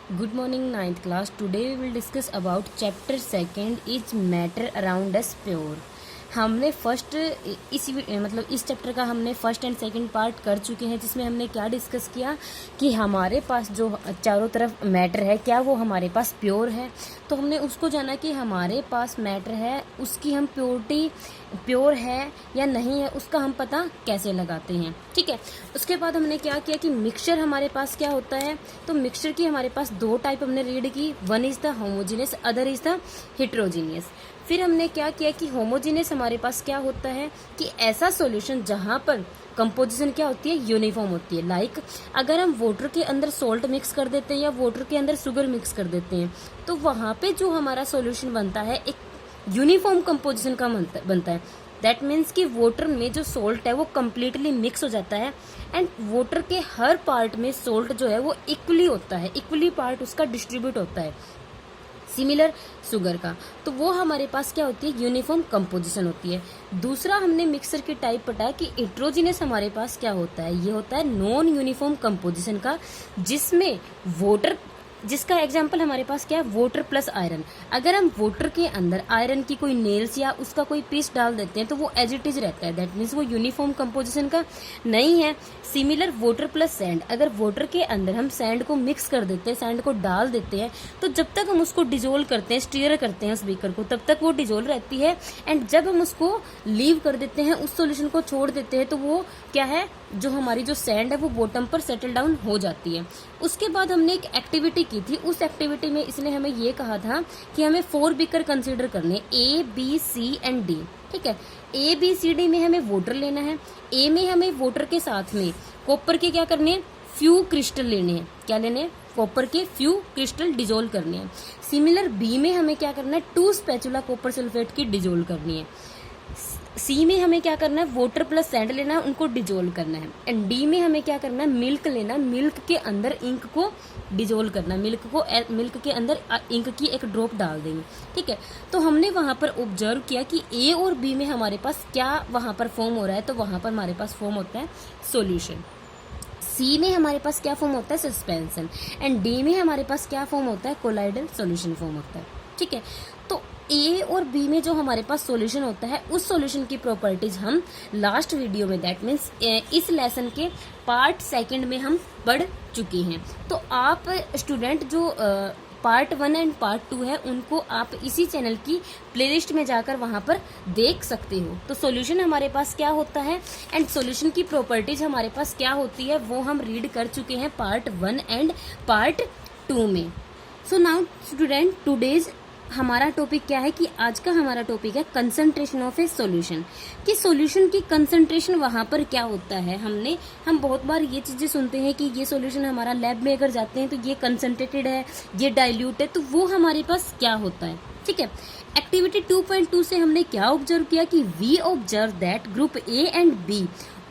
Good morning, ninth class. Today we will discuss about chapter second. Is matter around us pure? हमने first इस chapter का हमने first and second part कर चुके हैं, जिसमें हमने क्या डिस्कस किया कि हमारे पास जो चारों तरफ मैटर है क्या वो हमारे पास प्योर है। तो हमने उसको जाना कि हमारे पास मैटर है, उसकी हम प्योरिटी प्योर है या नहीं है उसका हम पता कैसे लगाते हैं। ठीक है, उसके बाद हमने क्या किया कि मिक्सचर हमारे पास क्या होता है। तो मिक्सचर की हमारे पास दो टाइप हमने रीड की, one is the homogeneous, other is the heterogeneous. फिर हमने क्या किया कि होमोजीनियस हमारे पास क्या होता है कि ऐसा सॉल्यूशन जहां पर कंपोजिशन क्या होती है, यूनिफॉर्म होती है। लाइक अगर हम वाटर के अंदर सॉल्ट मिक्स कर देते हैं या वाटर के अंदर शुगर मिक्स कर देते हैं तो वहां पे जो हमारा सॉल्यूशन बनता है एक यूनिफॉर्म कंपोजिशन का बनता है। दैट मीन्स कि वाटर में जो सॉल्ट है वो कम्प्लीटली मिक्स हो जाता है एंड वाटर के हर पार्ट में सॉल्ट जो है वो इक्वली होता है, इक्वली पार्ट उसका डिस्ट्रीब्यूट होता है, सिमिलर शुगर का। तो वो हमारे पास क्या होती है, यूनिफॉर्म कंपोजिशन होती है। दूसरा हमने मिक्सर की टाइप पढ़ा कि हेट्रोजीनियस हमारे पास क्या होता है, ये होता है नॉन यूनिफॉर्म कंपोजिशन का, जिसमें वाटर, जिसका एग्जाम्पल हमारे पास क्या है, वाटर प्लस आयरन। अगर हम वाटर के अंदर आयरन की कोई नेल्स या उसका कोई पीस डाल देते हैं तो वो एज इट इज रहता है, दैट मीन्स वो यूनिफॉर्म कंपोजिशन का नहीं है। सिमिलर वाटर प्लस सैंड, अगर वाटर के अंदर हम सैंड को मिक्स कर देते हैं, सैंड को डाल देते हैं, तो जब तक हम उसको डिजोल्व करते हैं, स्टीयर करते हैं उस बीकर को, तब तक वो डिजोल्व रहती है एंड जब हम उसको लीव कर देते हैं, उस सॉल्यूशन को छोड़ देते हैं, तो वो क्या है, जो हमारी जो सैंड है वो बॉटम पर सेटल डाउन हो जाती है। उसके बाद हमने एक एक्टिविटी की थी, उस एक्टिविटी में इसने हमें ये कहा था कि हमें 4 बीकर कंसीडर करने, A B C and D. ठीक है, ए बी सी डी में हमें वाटर लेना है। ए में हमें वाटर के साथ में कॉपर के क्या करने हैं, फ्यू क्रिस्टल लेने हैं। क्या लेने हैं, कॉपर के फ्यू क्रिस्टल डिजोल्व करने हैं। सिमिलर बी में हमें क्या करना है, 2 स्पैचुला कॉपर सल्फेट की डिजोल्व करनी है। सी में हमें क्या करना है, वाटर प्लस सैंड लेना है, उनको डिजोल्व करना है। एंड डी में हमें क्या करना है, मिल्क लेना, मिल्क के अंदर इंक को डिजोल्व करना, मिल्क के अंदर इंक की एक ड्रॉप डाल देंगे। ठीक है, तो हमने वहां पर ऑब्जर्व किया कि ए और बी में हमारे पास क्या वहां पर फॉर्म हो रहा है, तो वहां पर हमारे पास फॉर्म होता है सॉल्यूशन। सी में हमारे पास क्या फॉर्म होता है, सस्पेंशन। एंड डी में हमारे पास क्या फॉर्म होता है, कोलाइडल सॉल्यूशन फॉर्म होता है। ठीक है, तो ए और बी में जो हमारे पास सॉल्यूशन होता है, उस सॉल्यूशन की प्रॉपर्टीज हम लास्ट वीडियो में, दैट मीन्स इस लेसन के पार्ट सेकंड में हम पढ़ चुके हैं। तो आप स्टूडेंट जो पार्ट 1 एंड पार्ट 2 है उनको आप इसी चैनल की प्लेलिस्ट में जाकर वहां पर देख सकते हो। तो सॉल्यूशन हमारे पास क्या होता है एंड सॉल्यूशन की प्रॉपर्टीज हमारे पास क्या होती है वो हम रीड कर चुके हैं पार्ट 1 एंड पार्ट 2 में। सो नाउ स्टूडेंट, टुडेज हमारा टॉपिक क्या है कि आज का हमारा टॉपिक है कंसंट्रेशन ऑफ ए सॉल्यूशन, कि सॉल्यूशन की कंसंट्रेशन वहां पर क्या होता है। हम बहुत बार ये चीजें सुनते हैं कि ये सॉल्यूशन हमारा लैब में अगर जाते हैं तो ये कंसंट्रेटेड है, ये डाइल्यूट है, तो वो हमारे पास क्या होता है। ठीक है, एक्टिविटी 2.2 से हमने क्या ऑब्जर्व किया कि we observe that group A and B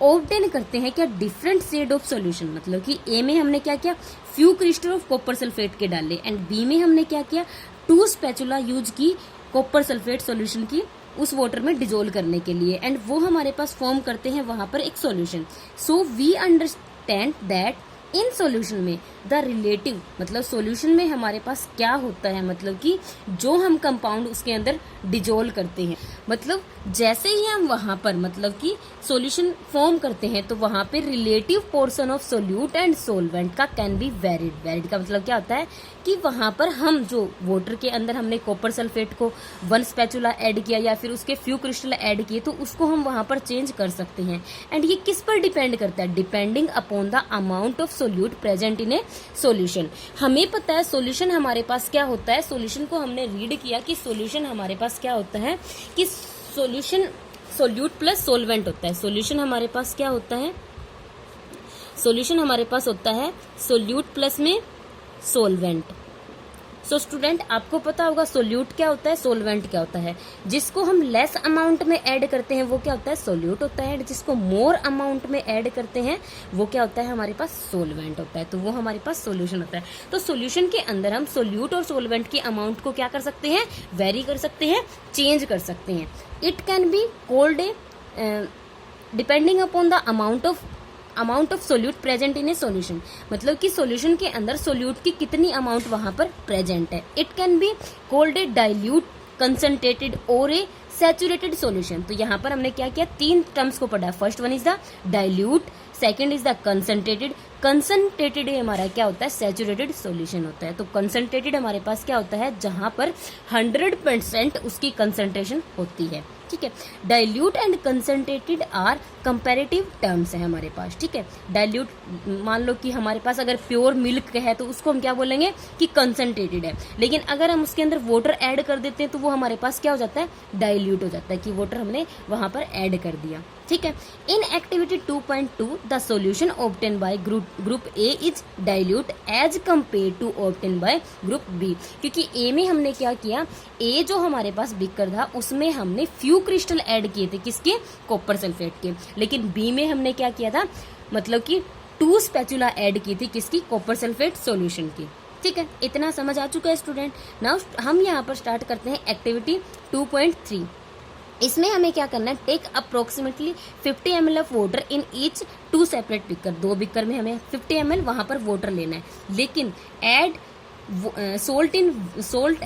obtain करते हैं क्या, डिफरेंट शेड ऑफ सॉल्यूशन। मतलब कि ए में हमने क्या किया, few crystal of copper sulphate के डाले, एंड बी में हमने क्या किया, 2 स्पैचुला यूज की कॉपर सल्फेट सॉल्यूशन की उस वाटर में डिजोल्व करने के लिए, एंड वो हमारे पास फॉर्म करते हैं वहां पर एक solution. So we understand that in solution में द रिलेटिव, मतलब सॉल्यूशन में हमारे पास क्या होता है, मतलब कि जो हम कंपाउंड उसके अंदर डिजोल्व करते हैं, मतलब जैसे ही हम वहां पर मतलब कि सॉल्यूशन फॉर्म करते हैं तो वहां पे relative portion of solute and solvent का कैन बी वेरिड। वेरिड का मतलब क्या होता है कि वहां पर हम जो वाटर के अंदर हमने कॉपर सल्फेट को 1 स्पैचुला ऐड किया या फिर उसके फ्यू क्रिस्टल ऐड किए, तो उसको हम वहां पर चेंज कर सकते हैं। एंड ये किस पर डिपेंड करता है, depending upon the amount of solute present in A solution. हमें पता है सॉल्यूशन हमारे पास क्या होता है, सॉल्यूशन को हमने रीड किया कि सॉल्यूशन हमारे पास क्या होता है कि सॉल्यूशन सोल्यूट प्लस सोलवेंट होता है। सॉल्यूशन हमारे पास क्या होता है, सॉल्यूशन हमारे पास होता है सोल्यूट प्लस में सोलवेंट। सो स्टूडेंट, आपको पता होगा सोल्यूट क्या होता है, सोलवेंट क्या होता है। जिसको हम लेस अमाउंट में ऐड करते हैं वो क्या होता है, सोल्यूट होता है। जिसको मोर अमाउंट में ऐड करते हैं वो क्या होता है, हमारे पास सोलवेंट होता है। तो वो हमारे पास सोल्यूशन होता है। तो सोल्यूशन के अंदर हम सोल्यूट और सोलवेंट की अमाउंट को क्या कर सकते हैं, वेरी कर सकते हैं, चेंज कर सकते हैं। It can be cold depending upon the amount of amount of solute present in a solution, मतलब कि सोल्यूशन के अंदर सोल्यूट की कितनी अमाउंट वहां पर प्रेजेंट है। It can be called a dilute, concentrated और ए सैचुरेटेड सॉल्यूशन। तो यहाँ पर हमने क्या किया, 3 टर्म्स को पढ़ा। First one is the dilute, second is the concentrated. Concentrated हमारा क्या होता है, सैचुरेटेड सॉल्यूशन होता है। तो कंसंट्रेटेड हमारे पास क्या होता है, जहां पर 100% उसकी कंसंट्रेशन होती है, ठीक है। Dilute and concentrated are comparative terms है हमारे पास, ठीक है। डाइल्यूट, मान लो कि हमारे पास अगर प्योर मिल्क है तो उसको हम क्या बोलेंगे कि कंसंट्रेटेड है, लेकिन अगर हम उसके अंदर वाटर ऐड कर देते हैं तो वो हमारे पास क्या हो जाता है, डाइल्यूट हो जाता है, कि वाटर हमने वहां पर ऐड कर दिया, ठीक है। In activity 2.2 the solution obtain by group A is dilute as compare to obtain by group B. क्योंकि ए में हमने क्या किया, ए जो हमारे पास बीकर था उसमें हमने फ्यू क्रिस्टल ऐड किए थे, किसके, कॉपर सल्फेट के। लेकिन बी में हमने क्या किया था, मतलब कि 2 स्पैचुला ऐड की थी, किसकी, कॉपर सल्फेट सॉल्यूशन की, ठीक है। इतना समझ आ चुका है स्टूडेंट। नाउ हम यहाँ पर स्टार्ट करते हैं एक्टिविटी 2.3। इसमें हमें क्या करना है, take approximately 50 ml of water in each 2 separate beaker. 2 beaker में हमें 50 ml वहां पर वाटर लेना है, लेकिन एड सोल्ट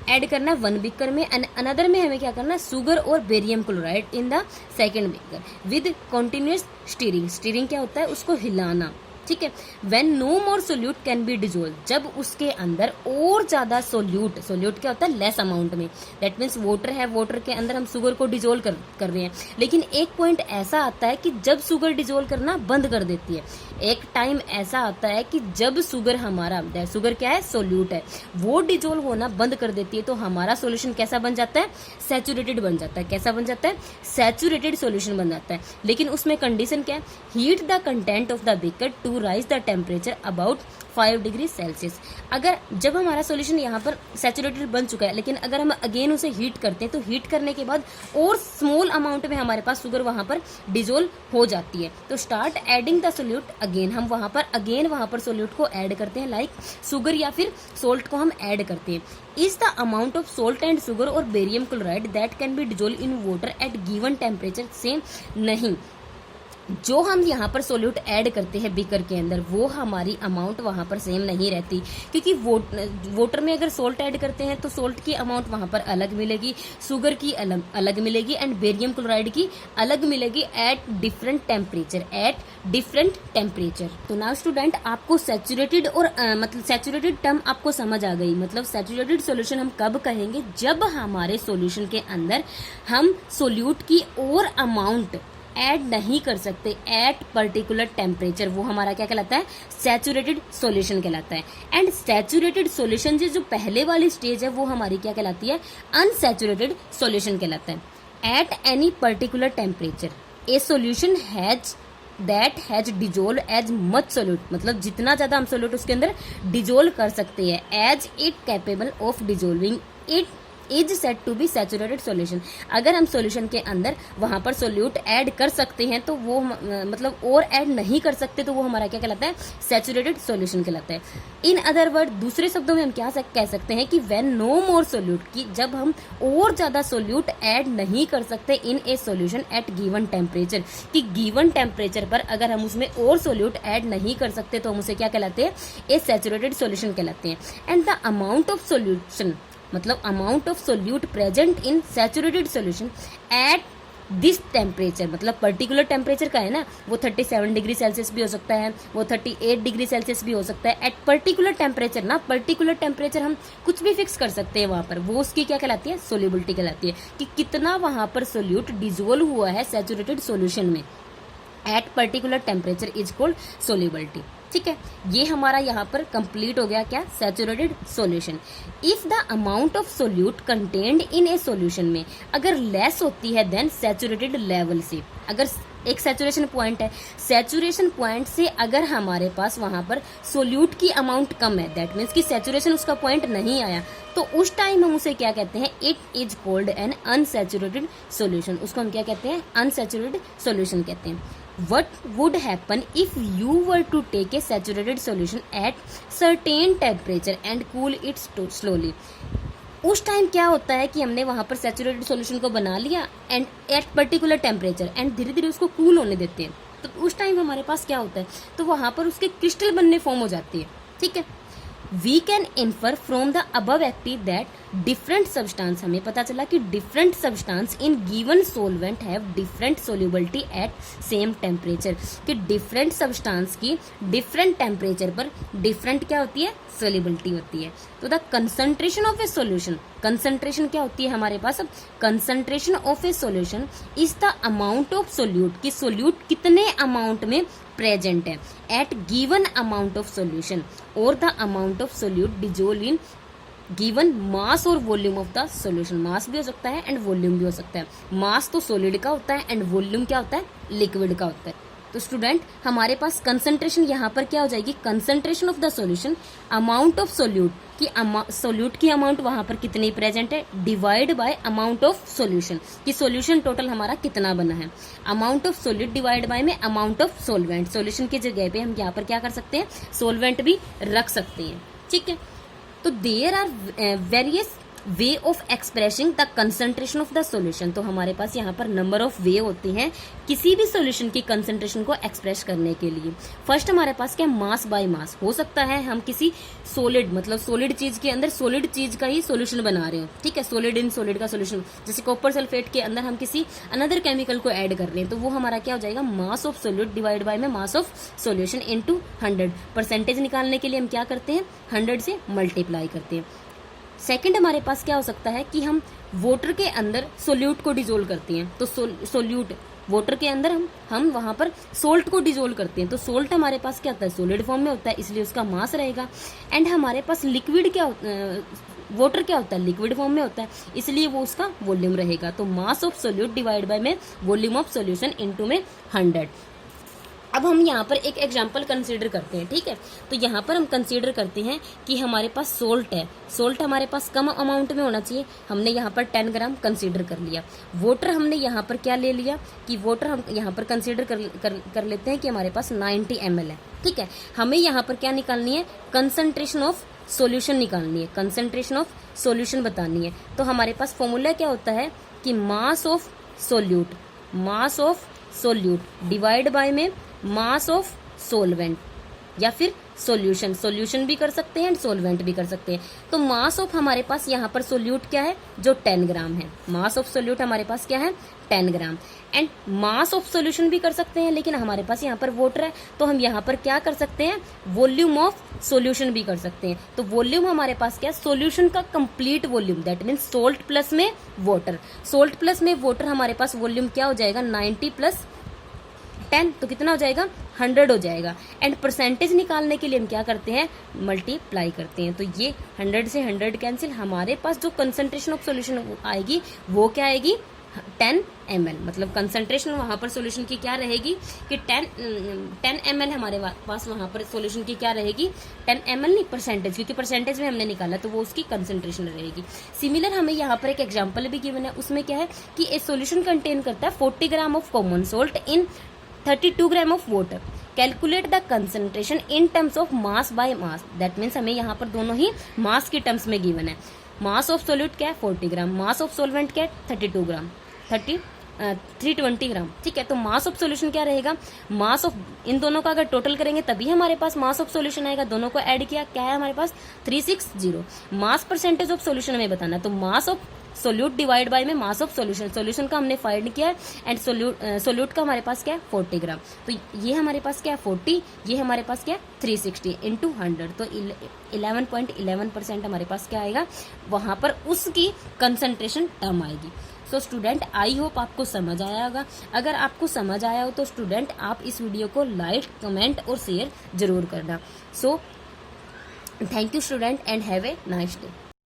ऐड करना है 1 बिकर में, एंड अनदर में हमें क्या करना है, शुगर और barium chloride in the second beaker with continuous stirring. Stirring क्या होता है, उसको हिलाना, ठीक है। When no more solute can be dissolve, जब उसके अंदर और ज्यादा सोल्यूट क्या होता है, लेस अमाउंट में, दैट मीन्स वाटर है, वाटर के अंदर हम शुगर को डिजोल्व कर रहे हैं, लेकिन एक पॉइंट ऐसा आता है कि जब शुगर डिजोल्व करना बंद कर देती है। एक टाइम ऐसा आता है कि जब शुगर हमारा, शुगर क्या है, सोल्यूट है, वो डिजोल्व होना बंद कर देती है, तो हमारा सोल्यूशन कैसा बन जाता है, सैचुरेटेड बन जाता है। कैसा बन जाता है, सैचुरेटेड सोल्यूशन बन जाता है। लेकिन उसमें कंडीशन क्या है, heat the content of the beaker to raise the temperature about 5 degree celsius. अगर जब हमारा सॉल्यूशन यहाँ पर सैचुरेटेड बन चुका है, लेकिन अगर हम अगेन उसे हीट करते हैं तो हीट करने के बाद और स्मॉल अमाउंट में हमारे पास शुगर वहां पर डिजोल्व हो जाती है। तो start adding the solute again, हम वहां पर सोल्यूट को ऐड करते हैं, लाइक शुगर या फिर सोल्ट को हम ऐड करते हैं। Is the amount of salt and sugar और barium chloride that can be dissolve in water at given temperature same, नहीं। जो हम यहाँ पर सोल्यूट ऐड करते हैं बीकर के अंदर, वो हमारी अमाउंट वहां पर सेम नहीं रहती, क्योंकि वाटर में अगर सोल्ट ऐड करते हैं तो सोल्ट की अमाउंट वहां पर अलग मिलेगी, शुगर की अलग मिलेगी, एंड बेरियम क्लोराइड की अलग मिलेगी एट डिफरेंट टेम्परेचर। तो नाउ स्टूडेंट, आपको सैचुरेटेड और मतलब सैचुरेटेड टर्म आपको समझ आ गई। मतलब सैचुरेटेड सोल्यूशन हम कब कहेंगे, जब हमारे सोल्यूशन के अंदर हम सोल्यूट की और अमाउंट ऐड नहीं कर सकते एट पर्टिकुलर टेम्परेचर, वो हमारा क्या कहलाता है, सैचुरेटेड सॉल्यूशन कहलाता है। एंड सैचुरेटेड सॉल्यूशन जो पहले वाली स्टेज है वो हमारी क्या कहलाती है, अनसैचुरेटेड सॉल्यूशन कहलाता है। At any particular temperature a solution has dissolve as much solute, मतलब जितना ज्यादा हम सोल्यूट उसके अंदर डिजोल्व कर सकते हैं, as it capable of dissolving it is set to be saturated solution. अगर हम सॉल्यूशन के अंदर वहां पर सोल्यूट ऐड कर सकते हैं तो वो मतलब और ऐड नहीं कर सकते तो वो हमारा क्या कहलाता है, सैचुरेटेड सॉल्यूशन कहलाता है। इन अदर वर्ड, दूसरे शब्दों में हम क्या कह सकते हैं कि व्हेन नो मोर सोल्यूट, की जब हम और ज्यादा सोल्यूट ऐड नहीं कर सकते in a solution at given temperature, कि गिवन टेम्परेचर पर अगर हम उसमें और सोल्यूट ऐड नहीं कर सकते तो हम उसे क्या कहलाते हैं, ए सैचुरेटेड सॉल्यूशन कहलाते हैं। And the amount of solution, मतलब amount of solute present in saturated solution at this temperature, मतलब पर्टिकुलर टेम्परेचर का है ना, वो 37 डिग्री सेल्सियस भी हो सकता है, वो 38 डिग्री सेल्सियस भी हो सकता है। एट पर्टिकुलर टेम्परेचर ना, पर्टिकुलर टेम्परेचर हम कुछ भी फिक्स कर सकते हैं वहां पर, वो उसकी क्या कहलाती है, सोल्यूबिलिटी कहलाती है, कि कितना वहां पर सोल्यूट डिजोल्व हुआ है सैचुरेटेड सोल्यूशन में at particular temperature is called solubility. ठीक है, ये हमारा यहाँ पर कंप्लीट हो गया क्या, saturated solution. If the amount of solute contained in A solution में अगर लेस होती है देन सैचुरेटेड लेवल से, अगर एक सैचुरेशन पॉइंट है, सैचुरेशन पॉइंट से अगर हमारे पास वहां पर सोल्यूट की अमाउंट कम है, दैट मीन्स कि सैचुरेशन उसका पॉइंट नहीं आया, तो उस टाइम हम उसे क्या कहते हैं, it is called an unsaturated solution. उसको हम क्या कहते हैं, अनसैचुरेटेड सॉल्यूशन कहते हैं। What would happen if you were to take a saturated solution at certain temperature and cool it slowly? उस टाइम क्या होता है कि हमने वहां पर सैचुरेटेड सॉल्यूशन को बना लिया and at particular temperature and धीरे धीरे उसको कूल होने देते हैं, तो उस टाइम हमारे पास क्या होता है, तो वहां पर उसके क्रिस्टल बनने फॉर्म हो जाती है, ठीक है। We can infer from the above active that different substance, हमें पता चला कि different substance in given solvent have different solubility at same temperature, कि डिफरेंट सब्सटेंस की डिफरेंट टेम्परेचर पर डिफरेंट क्या होती है, सोल्यूबिलिटी होती है। तो the concentration of a solution, concentration क्या होती है हमारे पास, अब concentration of a solution is the amount of solute, कि सोल्यूट कितने अमाउंट में प्रेजेंट है at given amount of solution, और the amount of solute dissolve in given mass और volume of the solution. Mass भी हो सकता है एंड वॉल्यूम भी हो सकता है। मास तो सॉलिड का होता है एंड वॉल्यूम क्या होता है, लिक्विड का होता है। तो स्टूडेंट हमारे पास कंसंट्रेशन यहाँ पर क्या हो जाएगी, concentration of the solution, amount of solute की सोल्यूट की अमाउंट वहां पर कितनी प्रेजेंट है, divide by amount of solution, कि सोल्यूशन टोटल हमारा कितना बना है। Amount of solute divide by में अमाउंट ऑफ सोलवेंट, सोल्यूशन की जगह पे हम यहाँ पर क्या कर सकते हैं, सोलवेंट भी रख सकते हैं, ठीक है। तो there are various way of expressing the concentration of the solution, तो हमारे पास यहाँ पर नंबर ऑफ वे होते हैं किसी भी सॉल्यूशन की कंसंट्रेशन को एक्सप्रेस करने के लिए। फर्स्ट हमारे पास क्या, मास बाय मास, हो सकता है हम किसी सॉलिड मतलब सॉलिड चीज के अंदर सॉलिड चीज का ही सॉल्यूशन बना रहे हो, ठीक है, सॉलिड इन सॉलिड का सॉल्यूशन, जैसे कॉपर सल्फेट के अंदर हम किसी अनदर केमिकल को ऐड कर रहे हैं, तो वो हमारा क्या हो जाएगा, mass of solute divide by में mass of solution into 100। Percentage निकालने के लिए हम क्या करते हैं, 100 से मल्टीप्लाई करते हैं। सेकंड हमारे पास क्या हो सकता है कि हम वाटर के अंदर सोल्यूट को डिजोल्व करते हैं, तो सोल्यूट वाटर के अंदर हम वहां पर सोल्ट को डिजोल्व करते हैं, तो सोल्ट हमारे पास क्या होता है, सॉलिड फॉर्म में होता है, इसलिए उसका मास रहेगा। एंड हमारे पास लिक्विड क्या वाटर क्या होता है, लिक्विड फॉर्म में होता है, इसलिए वो उसका वॉल्यूम रहेगा। तो mass of solute divide by में वॉल्यूम ऑफ सोल्यूशन इनटू में 100। अब हम यहाँ पर एक एग्जाम्पल कंसीडर करते हैं, ठीक है। तो यहाँ पर हम कंसीडर करते हैं कि हमारे पास सोल्ट है, सोल्ट हमारे पास कम अमाउंट में होना चाहिए, हमने यहाँ पर 10 ग्राम कंसीडर कर लिया। वाटर हमने यहाँ पर क्या ले लिया कि वाटर हम यहाँ पर कंसीडर कर लेते हैं कि हमारे पास 90 ml है, ठीक है। हमें यहाँ पर क्या निकालनी है, कंसंट्रेशन ऑफ सोल्यूशन निकालनी है, कंसंट्रेशन ऑफ सोल्यूशन बतानी है। तो हमारे पास फॉर्मूला क्या होता है कि mass of solute, mass of solute divide by में मास ऑफ सोलवेंट, या फिर सॉल्यूशन, सॉल्यूशन भी कर सकते हैं एंड सोलवेंट भी कर सकते हैं। तो मास ऑफ हमारे पास यहाँ पर सोल्यूट क्या है, जो 10 ग्राम है, मास ऑफ सोल्यूट हमारे पास क्या है, 10 ग्राम। एंड मास ऑफ सॉल्यूशन भी कर सकते हैं, लेकिन हमारे पास यहाँ पर वाटर है, तो हम यहाँ पर क्या कर सकते हैं, वॉल्यूम ऑफ सॉल्यूशन भी कर सकते हैं। तो वॉल्यूम हमारे पास क्या है, सॉल्यूशन का complete volume, that means salt plus में वाटर, सोल्ट प्लस में वाटर हमारे पास वॉल्यूम क्या हो जाएगा, 90 प्लस 10, तो कितना हो जाएगा, 100 हो जाएगा। एंड परसेंटेज निकालने के लिए हम क्या करते हैं, मल्टीप्लाई करते हैं। तो ये 100 से 100 कैंसिल, हमारे पास जो कंसंट्रेशन ऑफ सॉल्यूशन आएगी वो क्या आएगी, 10 ml, मतलब कंसंट्रेशन वहां पर सॉल्यूशन की क्या रहेगी कि 10 ml हमारे पास वहां पर सॉल्यूशन की क्या रहेगी, 10 ml नहीं, परसेंटेज, क्योंकि परसेंटेज में हमने निकाला तो वो उसकी कंसंट्रेशन रहेगी। सिमिलर हमें यहाँ पर एक एग्जांपल भी गिवन है, उसमें क्या है कि ए सॉल्यूशन कंटेन करता है 40 gram of common salt in 32 gram of water, calculate the concentration in terms of mass by mass, that means हमें यहाँ पर दोनों ही मास की टर्म्स में गिवन है। मास ऑफ सोल्यूट क्या है, 40 ग्राम, मास ऑफ सोलवेंट क्या है, 32 ग्राम, 320 ग्राम, ठीक है। तो मास ऑफ सोल्यूशन क्या रहेगा, मास ऑफ इन दोनों का अगर टोटल करेंगे तभी हमारे पास मास ऑफ सोल्यूशन आएगा, दोनों को ऐड किया क्या है हमारे पास 360। मास परसेंटेज ऑफ सोल्यूशन हमें बताना है, तो mass of solute divide by में मास ऑफ सोल्यूशन, सोल्यूशन का हमने फाइंड किया है एंड सोल्यूट का हमारे पास क्या है 40 ग्राम, तो ये हमारे पास क्या है 40, ये हमारे पास क्या है 360 इंटू 100, तो 11.11% हमारे पास क्या आएगा, वहां पर उसकी कंसंट्रेशन टर्म आएगी। सो स्टूडेंट आई होप आपको समझ आया होगा। अगर आपको समझ आया हो तो स्टूडेंट आप इस वीडियो को लाइक, कमेंट और शेयर जरूर करना। So thank you student and have a nice day.